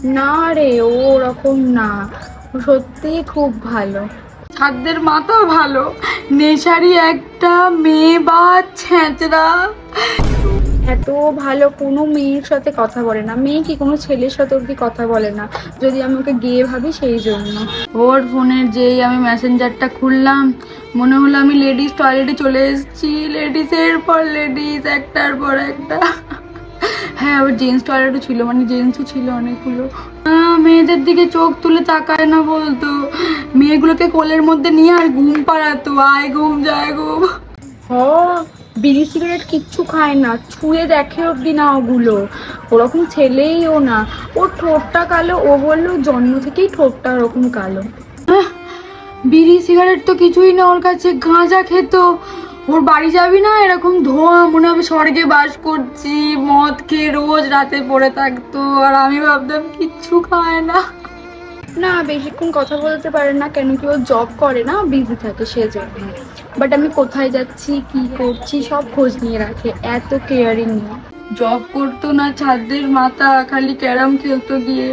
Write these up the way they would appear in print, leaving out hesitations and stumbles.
না রে, ও ওরকম না, ও সত্যিই খুব ভালো। ছাদদের মাথা ভালো, নেশারি একটা মেয়ে বা ছেঁচড়া। এত ভালো, কোনো মেয়ের সাথে কথা বলে না। মেয়ে কি, কোনো ছেলের সাথে অব্দি কথা বলে না, যদি আমি ওকে গিয়ে ভাবি সেই জন্য। ওর ফোনের যেই আমি মেসেঞ্জারটা খুললাম, মনে হলো আমি লেডিস টয়লেটে চলে এসেছি। লেডিসের পর লেডিস, একটার পর একটা। হ্যাঁ, ওর জেন্টস টয়লেটও ছিল, মানে জেন্টসও ছিল অনেকগুলো। মেয়েদের দিকে চোখ তুলে তাকায় না বলতো, মেয়েগুলোকে কোলের মধ্যে নিয়ে আর ঘুম পাড়াতো, আয় ঘুম যায় ঘুম। হ, বিড়ি সিগারেট কিচ্ছু খায় না, ছুঁয়ে দেখে অব্দি না ওগুলো। ওরকম ছেলেই ও না। ওর ঠোঁটটা কালো, ও বললো জন্ম থেকেই ঠোঁটটা ওরকম কালো। বিড়ি সিগারেট তো কিছুই না ওর কাছে, গাঁজা খেত। ওর বাড়ি যাবি না, এরকম ধোঁয়া, মনে হবে স্বর্গে বাস করছি। মদ খেয়ে রোজ রাতে পড়ে থাকতো, আর আমি ভাবতাম কিচ্ছু খায় না। না, বেশিক্ষণ কথা বলতে পারে না, কেন কি ও জব করে না, বিজি থাকে সেজন্য। বাট আমি কোথায় যাচ্ছি, কি করছি, সব খোঁজ নিয়ে রাখে, এত কেয়ারিং নিয়ে। জব করতো না, ছাদের মাথা, খালি ক্যারাম খেলতো গিয়ে।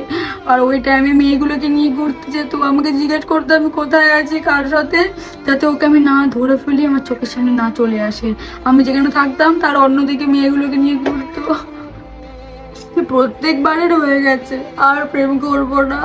আর ওই টাইমে মেয়েগুলোকে নিয়ে ঘুরতে যেত, আমাকে জিজ্ঞেস করতো আমি কোথায় আছি, কার সাথে, যাতে ওকে আমি না ধরে ফেলি, আমার চোখের সামনে না চলে আসে। আমি যেখানে থাকতাম তার অন্যদিকে মেয়েগুলোকে নিয়ে ঘুরতো। প্রত্যেকবারের হয়ে গেছে, আর প্রেম করবো না।